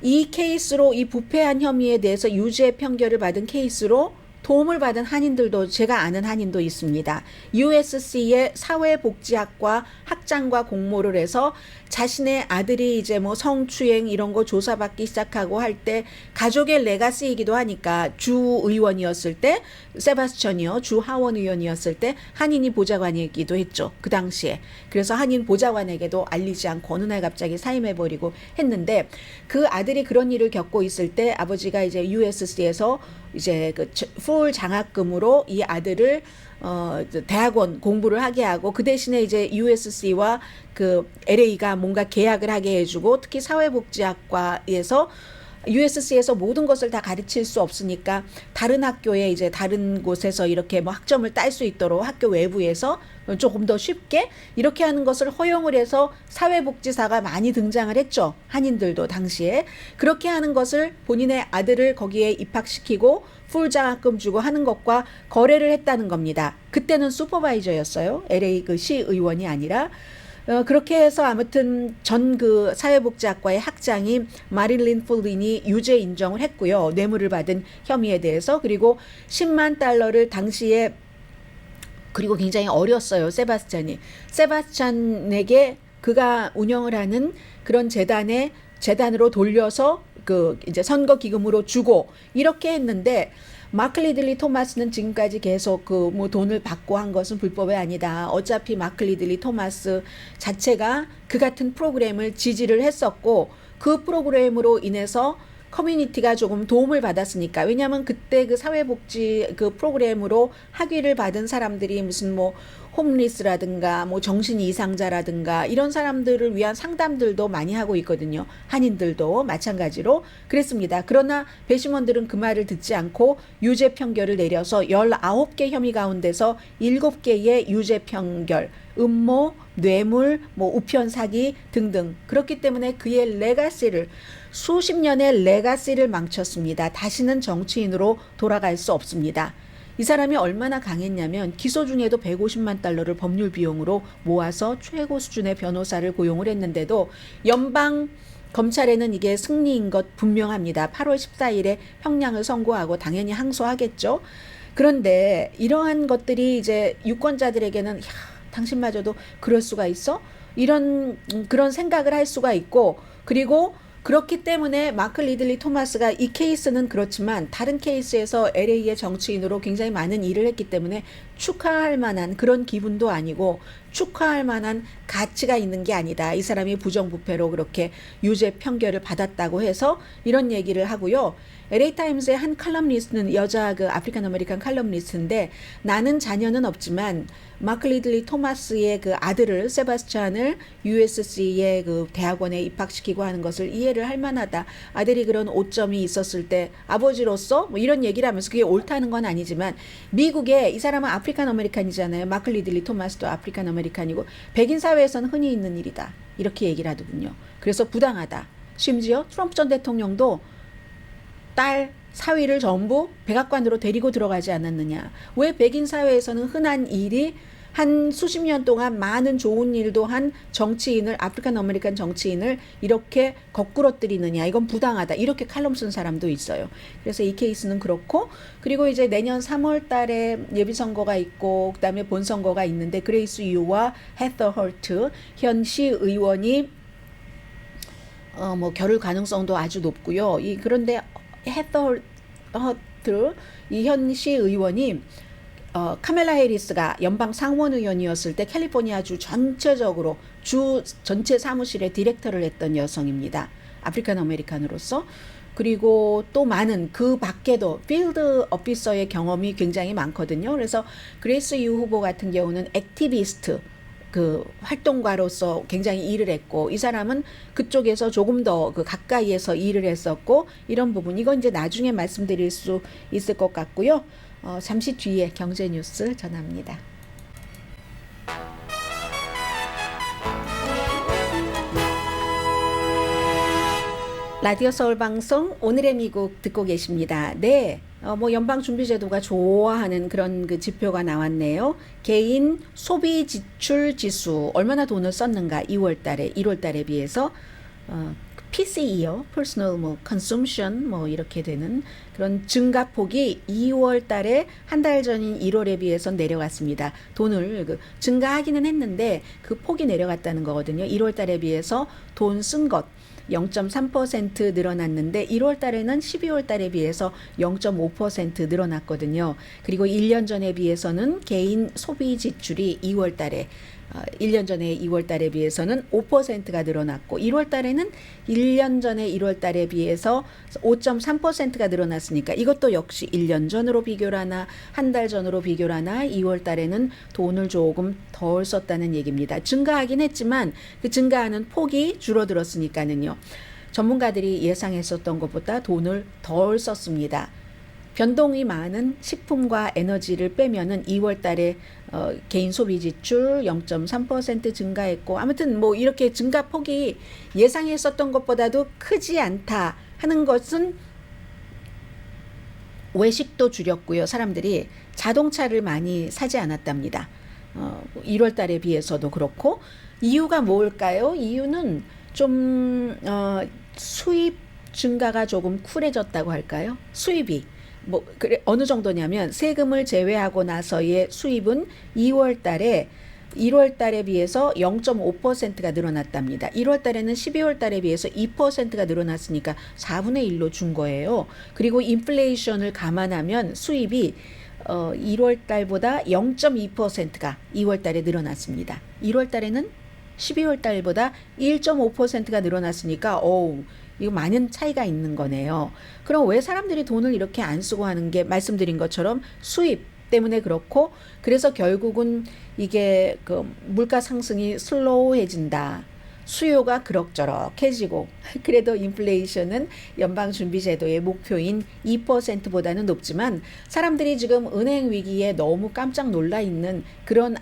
이 케이스로 이 부패한 혐의에 대해서 유죄 판결을 받은 케이스로 도움을 받은 한인들도 제가 아는 한인도 있습니다. USC의 사회복지학과 학장과 공모를 해서 자신의 아들이 이제 뭐 성추행 이런 거 조사받기 시작하고 할 때 가족의 레가시이기도 하니까 주 의원이었을 때 세바스천이요 주 하원 의원이었을 때 한인이 보좌관이기도 했죠. 그 당시에. 그래서 한인 보좌관에게도 알리지 않고 어느 날 갑자기 사임해버리고 했는데 그 아들이 그런 일을 겪고 있을 때 아버지가 이제 USC에서 이제 그 풀 장학금으로 이 아들을 대학원 공부를 하게 하고 그 대신에 이제 USC와 그 LA가 뭔가 계약을 하게 해주고 특히 사회복지학과에서 USC에서 모든 것을 다 가르칠 수 없으니까 다른 학교에 이제 다른 곳에서 이렇게 뭐 학점을 딸 수 있도록 학교 외부에서 조금 더 쉽게 이렇게 하는 것을 허용을 해서 사회복지사가 많이 등장을 했죠. 한인들도 당시에. 그렇게 하는 것을 본인의 아들을 거기에 입학시키고 풀 장학금 주고 하는 것과 거래를 했다는 겁니다. 그때는 슈퍼바이저였어요. LA 그 시의원이 아니라. 그렇게 해서 아무튼 전 그 사회복지학과의 학장인 마릴린 풀린이 유죄 인정을 했고요. 뇌물을 받은 혐의에 대해서. 그리고 10만 달러를 당시에 그리고 굉장히 어렸어요. 세바스찬에게 그가 운영을 하는 그런 재단으로 돌려서 그 이제 선거 기금으로 주고 이렇게 했는데 마크 리들리 토마스는 지금까지 계속 그 뭐 돈을 받고 한 것은 불법이 아니다. 어차피 마크 리들리 토마스 자체가 그 같은 프로그램을 지지를 했었고 그 프로그램으로 인해서 커뮤니티가 조금 도움을 받았으니까. 왜냐하면 그때 그 사회복지 그 프로그램으로 학위를 받은 사람들이 무슨 뭐 홈리스라든가 뭐 정신 이상자라든가 이런 사람들을 위한 상담들도 많이 하고 있거든요. 한인들도 마찬가지로 그랬습니다. 그러나 배심원들은 그 말을 듣지 않고 유죄 판결을 내려서 19개 혐의 가운데서 7개의 유죄 판결, 음모, 뇌물, 뭐 우편 사기 등등. 그렇기 때문에 그의 레가시를 수십 년의 레가시를 망쳤습니다. 다시는 정치인으로 돌아갈 수 없습니다. 이 사람이 얼마나 강했냐면 기소 중에도 150만 달러를 법률 비용으로 모아서 최고 수준의 변호사를 고용을 했는데도 연방 검찰에는 이게 승리인 것 분명합니다. 8월 14일에 형량을 선고하고 당연히 항소하겠죠. 그런데 이러한 것들이 이제 유권자들에게는 야, 당신마저도 그럴 수가 있어? 그런 생각을 할 수가 있고 그리고 그렇기 때문에 마크 리들리 토마스가 이 케이스는 그렇지만 다른 케이스에서 LA의 정치인으로 굉장히 많은 일을 했기 때문에 축하할 만한 그런 기분도 아니고 축하할 만한 가치가 있는 게 아니다. 이 사람이 부정부패로 그렇게 유죄 판결을 받았다고 해서 이런 얘기를 하고요. LA타임스의 한 칼럼니스트는 여자 그 아프리칸 아메리칸 칼럼니스트인데 나는 자녀는 없지만 마크 리들리 토마스의 그 아들을 세바스찬을 USC의 그 대학원에 입학시키고 하는 것을 이해를 할 만하다. 아들이 그런 오점이 있었을 때 아버지로서 뭐 이런 얘기를 하면서 그게 옳다는 건 아니지만 미국에 이 사람은 아프리칸 아메리칸이잖아요. 마크 리들리 토마스도 아프리칸 아메리칸이고 백인 사회에서는 흔히 있는 일이다. 이렇게 얘기를 하더군요. 그래서 부당하다. 심지어 트럼프 전 대통령도 딸 사위를 전부 백악관으로 데리고 들어가지 않았느냐. 왜 백인 사회에서는 흔한 일이 한 수십 년 동안 많은 좋은 일도 한 정치인을 아프리칸 아메리칸 정치인을 이렇게 거꾸러뜨리느냐. 이건 부당하다. 이렇게 칼럼 쓴 사람도 있어요. 그래서 이 케이스는 그렇고 그리고 이제 내년 3월 달에 예비선거가 있고 그다음에 본선거가 있는데 그레이스 유와 헤더 헐트 현 시의원이 뭐 겨룰 가능성도 아주 높고요. 그런데 헤더 헐트 이 현 시의원이 카멜라 해리스가 연방 상원의원이었을 때 캘리포니아주 전체적으로 주 전체 사무실의 디렉터를 했던 여성입니다. 아프리칸 아메리칸으로서. 그리고 또 많은 그 밖에도 필드 오피서의 경험이 굉장히 많거든요. 그래서 그레이스 유 후보 같은 경우는 액티비스트 그 활동가로서 굉장히 일을 했고 이 사람은 그쪽에서 조금 더 그 가까이에서 일을 했었고 이런 부분 이건 이제 나중에 말씀드릴 수 있을 것 같고요. 잠시 뒤에 경제 뉴스 전합니다. 라디오 서울 방송 오늘의 미국 듣고 계십니다. 네. 뭐 연방준비제도가 좋아하는 그런 그 지표가 나왔네요. 개인 소비 지출 지수 얼마나 돈을 썼는가 2월 달에 1월 달에 비해서 PCE요. Personal 뭐 Consumption 뭐 이렇게 되는 그런 증가폭이 2월 달에 한 달 전인 1월에 비해서 내려갔습니다. 돈을 증가하기는 했는데 그 폭이 내려갔다는 거거든요. 1월 달에 비해서 돈 쓴 것 0.3% 늘어났는데 1월 달에는 12월 달에 비해서 0.5% 늘어났거든요. 그리고 1년 전에 비해서는 개인 소비 지출이 2월 달에 1년 전에 2월 달에 비해서는 5%가 늘어났고 1월 달에는 1년 전에 1월 달에 비해서 5.3%가 늘어났으니까 이것도 역시 1년 전으로 비교를 하나 한 달 전으로 비교를 하나 2월 달에는 돈을 조금 덜 썼다는 얘기입니다. 증가하긴 했지만 그 증가하는 폭이 줄어들었으니까는요. 전문가들이 예상했었던 것보다 돈을 덜 썼습니다. 변동이 많은 식품과 에너지를 빼면은 2월 달에 개인 소비 지출 0.3% 증가했고, 아무튼 뭐 이렇게 증가폭이 예상했었던 것보다도 크지 않다 하는 것은, 외식도 줄였고요. 사람들이 자동차를 많이 사지 않았답니다. 1월 달에 비해서도 그렇고. 이유가 뭘까요? 이유는 좀 수입 증가가 조금 쿨해졌다고 할까요? 수입이 뭐 그래 어느 정도냐면, 세금을 제외하고 나서의 수입은 2월 달에 1월 달에 비해서 0.5%가 늘어났답니다. 1월 달에는 12월 달에 비해서 2%가 늘어났으니까 4분의 1로 준 거예요. 그리고 인플레이션을 감안하면 수입이 1월 달보다 0.2%가 2월 달에 늘어났습니다. 1월 달에는 12월 달보다 1.5%가 늘어났으니까 이거 많은 차이가 있는 거네요. 그럼 왜 사람들이 돈을 이렇게 안 쓰고 하는 게, 말씀드린 것처럼 수입 때문에 그렇고, 그래서 결국은 이게 그 물가 상승이 슬로우해진다. 수요가 그럭저럭해지고, 그래도 인플레이션은 연방준비제도의 목표인 2%보다는 높지만, 사람들이 지금 은행 위기에 너무 깜짝 놀라 있는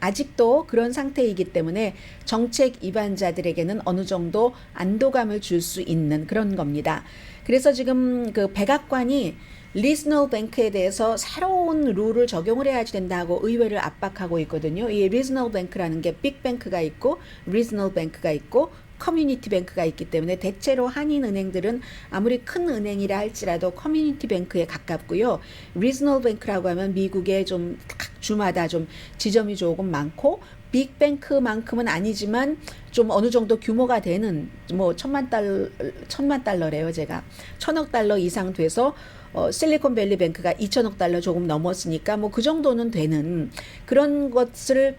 아직도 그런 상태이기 때문에 정책 위반자들에게는 어느 정도 안도감을 줄 수 있는 그런 겁니다. 그래서 지금 그 백악관이 리저널 뱅크에 대해서 새로운 룰을 적용을 해야지 된다고 의회를 압박하고 있거든요. 이 리저널 뱅크라는 게 빅뱅크가 있고 리저널 뱅크가 있고 커뮤니티 뱅크가 있기 때문에, 대체로 한인 은행들은 아무리 큰 은행이라 할지라도 커뮤니티 뱅크에 가깝고요. 리저널 뱅크라고 하면 미국의 좀 각 주마다 좀 지점이 조금 많고, 빅뱅크만큼은 아니지만 좀 어느 정도 규모가 되는, 뭐 천만 달러래요. 제가 1,000억 달러 이상 돼서 실리콘밸리 뱅크가 2천억 달러 조금 넘었으니까 뭐 그 정도는 되는 그런 것을,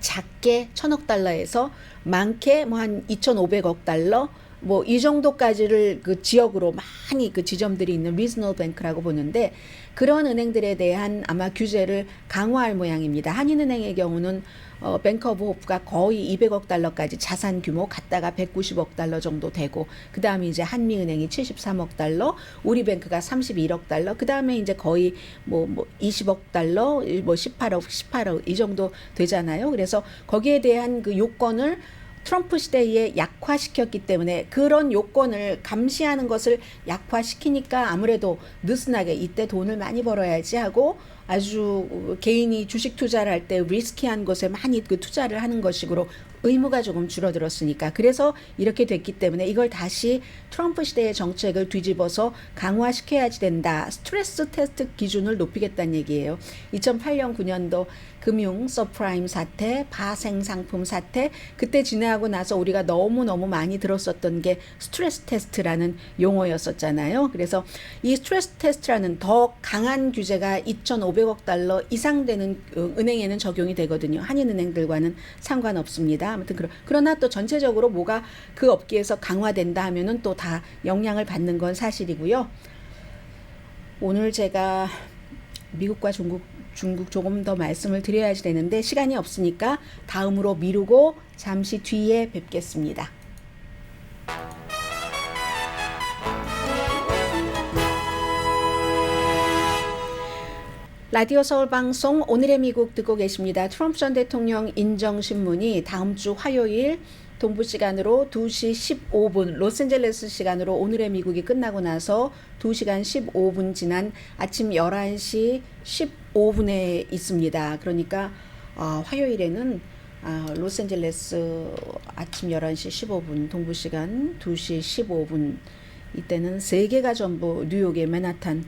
작게 1,000억 달러에서 많게 뭐 한 2,500억 달러 뭐 이 정도까지를 그 지역으로 많이 그 지점들이 있는 리저널 뱅크라고 보는데, 그런 은행들에 대한 아마 규제를 강화할 모양입니다. 한인은행의 경우는 뱅크 오브 호프가 거의 200억 달러까지 자산 규모 갔다가 190억 달러 정도 되고, 그 다음에 이제 한미은행이 73억 달러, 우리뱅크가 31억 달러, 그 다음에 이제 거의 뭐 20억 달러, 뭐 18억 이 정도 되잖아요. 그래서 거기에 대한 그 요건을 트럼프 시대에 약화시켰기 때문에, 그런 요건을 감시하는 것을 약화시키니까 아무래도 느슨하게 이때 돈을 많이 벌어야지 하고, 아주 개인이 주식 투자를 할 때 리스키한 것에 많이 그 투자를 하는 것식으로 의무가 조금 줄어들었으니까, 그래서 이렇게 됐기 때문에 이걸 다시 트럼프 시대의 정책을 뒤집어서 강화시켜야지 된다. 스트레스 테스트 기준을 높이겠다는 얘기예요. 2008년 9년도 금융 서프라임 사태, 파생 상품 사태, 그때 지나고 나서 우리가 너무너무 많이 들었었던 게 스트레스 테스트라는 용어였었잖아요. 그래서 이 스트레스 테스트라는 더 강한 규제가 2,500억 달러 이상 되는 은행에는 적용이 되거든요. 한인은행들과는 상관없습니다. 아무튼 그러나 또 전체적으로 뭐가 그 업계에서 강화된다 하면은 또 다 영향을 받는 건 사실이고요. 오늘 제가 미국과 중국 조금 더 말씀을 드려야지 되는데 시간이 없으니까 다음으로 미루고 잠시 뒤에 뵙겠습니다. 라디오 서울 방송 오늘의 미국 듣고 계십니다. 트럼프 전 대통령 인정신문이 다음 주 화요일 동부 시간으로 2시 15분, 로스앤젤레스 시간으로 오늘의 미국이 끝나고 나서 2시간 15분 지난 아침 11시 15분에 있습니다. 그러니까 화요일에는 로스앤젤레스 아침 11시 15분, 동부 시간 2시 15분, 이때는 세 개가 전부 뉴욕의 맨하탄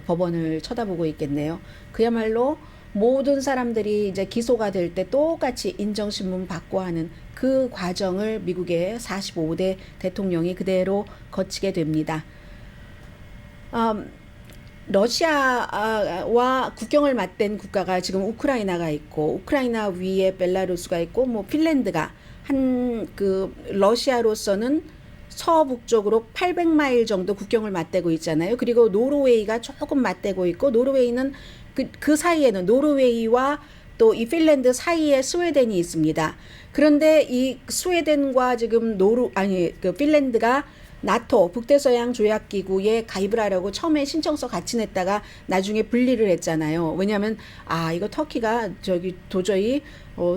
법원을 쳐다보고 있겠네요. 그야말로 모든 사람들이 이제 기소가 될 때 똑같이 인정신문 받고 하는 그 과정을 미국의 45대 대통령이 그대로 거치게 됩니다. 러시아와 국경을 맞댄 국가가 지금 우크라이나가 있고, 우크라이나 위에 벨라루스가 있고, 뭐 핀란드가 그 러시아로서는 서북쪽으로 800마일 정도 국경을 맞대고 있잖아요. 그리고 노르웨이가 조금 맞대고 있고, 노르웨이는 그 사이에는 노르웨이와 또 이 핀란드 사이에 스웨덴이 있습니다. 그런데 이 스웨덴과 지금 그 핀란드가 나토 북대서양 조약기구에 가입을 하려고 처음에 신청서 같이 냈다가 나중에 분리를 했잖아요. 왜냐하면 이거 터키가 도저히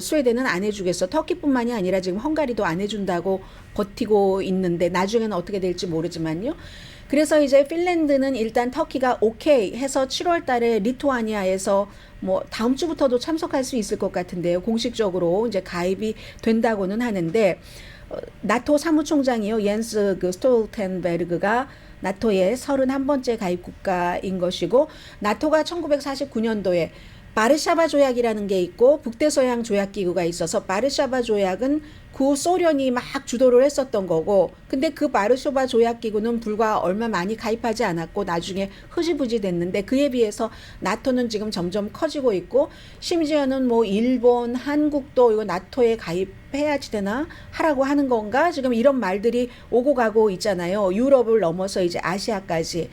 스웨덴은 안 해주겠어. 터키뿐만이 아니라 지금 헝가리도 안 해준다고 버티고 있는데 나중에는 어떻게 될지 모르지만요. 그래서 이제 핀란드는 일단 터키가 오케이 해서 7월 달에 리투아니아에서 뭐 다음 주부터도 참석할 수 있을 것 같은데요. 공식적으로 이제 가입이 된다고는 하는데 나토 사무총장이요. 옌스 스톨텐베르그가 나토의 31번째 가입 국가인 것이고 나토가 1949년도에 바르샤바 조약이라는 게 있고 북대서양 조약기구가 있어서 바르샤바 조약은 구소련이 막 주도를 했었던 거고 근데 그 바르샤바 조약기구는 불과 얼마 많이 가입하지 않았고 나중에 흐지부지 됐는데 그에 비해서 나토는 지금 점점 커지고 있고 심지어는 뭐 일본, 한국도 이거 나토에 가입해야지 되나 하라고 하는 건가 지금 이런 말들이 오고 가고 있잖아요. 유럽을 넘어서 이제 아시아까지.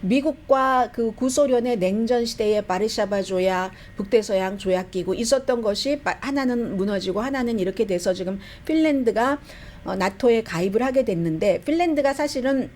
미국과 그 구소련의 냉전 시대의 바르샤바 조약, 북대서양 조약기구 있었던 것이 하나는 무너지고 하나는 이렇게 돼서 지금 핀란드가 나토에 가입을 하게 됐는데 핀란드가 사실은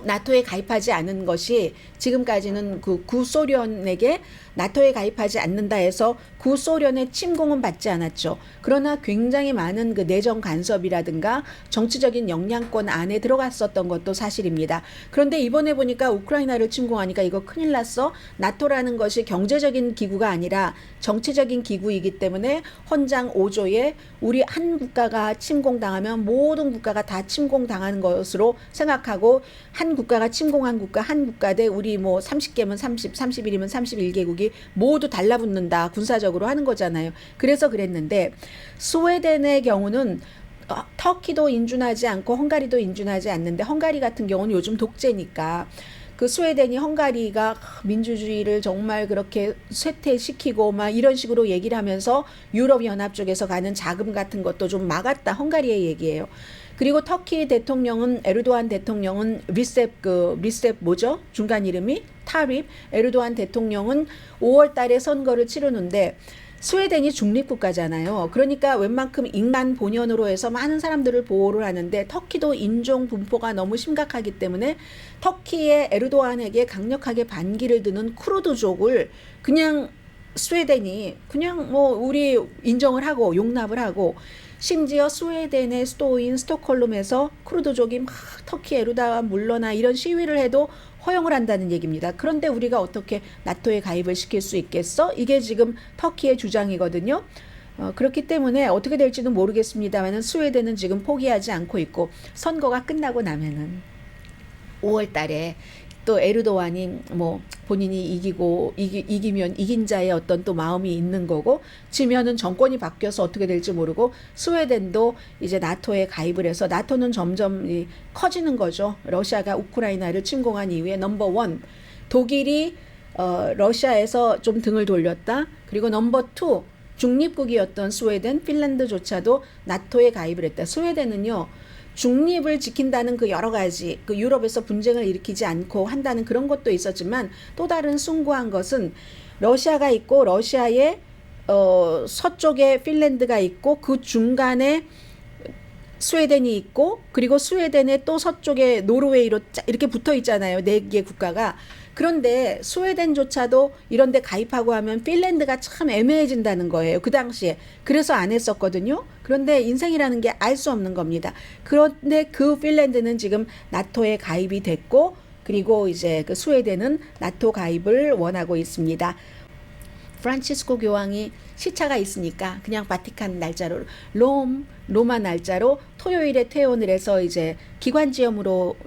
나토에 가입하지 않은 것이 지금까지는 그 구소련에게 나토에 가입하지 않는다 해서 구소련의 침공은 받지 않았죠. 그러나 굉장히 많은 그 내정 간섭이라든가 정치적인 영향권 안에 들어갔었던 것도 사실입니다. 그런데 이번에 보니까 우크라이나를 침공하니까 이거 큰일 났어. 나토라는 것이 경제적인 기구가 아니라 정치적인 기구이기 때문에 헌장 5조에 우리 한 국가가 침공당하면 모든 국가가 다 침공당하는 것으로 생각하고 한 국가가 침공한 국가 한 국가 대 우리 뭐 30개면 30, 31이면 31개국이 모두 달라붙는다 군사적으로 하는 거잖아요. 그래서 그랬는데 스웨덴의 경우는 터키도 인준하지 않고 헝가리도 인준하지 않는데 헝가리 같은 경우는 요즘 독재니까 그 스웨덴이 헝가리가 민주주의를 정말 그렇게 쇠퇴시키고 막 이런 식으로 얘기를 하면서 유럽연합 쪽에서 가는 자금 같은 것도 좀 막았다. 헝가리의 얘기예요. 그리고 터키 대통령은 에르도안 대통령은 리셉 뭐죠? 중간 이름이 타립 에르도안 대통령은 5월 달에 선거를 치르는데 스웨덴이 중립국가잖아요. 그러니까 웬만큼 인간 본연으로 해서 많은 사람들을 보호를 하는데 터키도 인종 분포가 너무 심각하기 때문에 터키의 에르도안에게 강력하게 반기를 드는 쿠르드족을 그냥 스웨덴이 그냥 뭐 우리 인정을 하고 용납을 하고 심지어 스웨덴의 수도인 스톡홀름에서 쿠르드족이 막 터키 에르도안 물러나 이런 시위를 해도 허용을 한다는 얘기입니다. 그런데 우리가 어떻게 나토에 가입을 시킬 수 있겠어? 이게 지금 터키의 주장이거든요. 그렇기 때문에 어떻게 될지는 모르겠습니다만 스웨덴은 지금 포기하지 않고 있고 선거가 끝나고 나면은 5월 달에 또 에르도안이 뭐 본인이 이기면 이긴 자의 어떤 또 마음이 있는 거고 지면은 정권이 바뀌어서 어떻게 될지 모르고 스웨덴도 이제 나토에 가입을 해서 나토는 점점 커지는 거죠. 러시아가 우크라이나를 침공한 이후에 넘버 원 독일이 러시아에서 좀 등을 돌렸다. 그리고 넘버 투 중립국이었던 스웨덴, 핀란드조차도 나토에 가입을 했다. 스웨덴은요. 중립을 지킨다는 그 여러 가지 그 유럽에서 분쟁을 일으키지 않고 한다는 그런 것도 있었지만 또 다른 숭고한 것은 러시아가 있고 러시아의 서쪽에 핀란드가 있고 그 중간에 스웨덴이 있고 그리고 스웨덴의 또 서쪽에 노르웨이로 이렇게 붙어 있잖아요. 4개 국가가. 그런데 스웨덴조차도 이런 데 가입하고 하면 핀란드가 참 애매해진다는 거예요. 그 당시에. 그래서 안 했었거든요. 그런데 인생이라는 게 알 수 없는 겁니다. 그런데 그 핀란드는 지금 나토에 가입이 됐고 그리고 이제 그 스웨덴은 나토 가입을 원하고 있습니다. 프란치스코 교황이 시차가 있으니까 그냥 바티칸 날짜로 로마 날짜로 토요일에 퇴원을 해서 이제 기관지염으로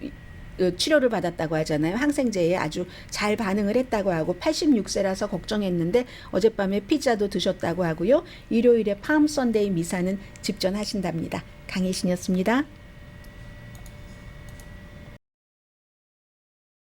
치료를 받았다고 하잖아요. 항생제에 아주 잘 반응을 했다고 하고 86세라서 걱정했는데 어젯밤에 피자도 드셨다고 하고요. 일요일에 팜 선데이 미사는 집전하신답니다. 강혜신이었습니다.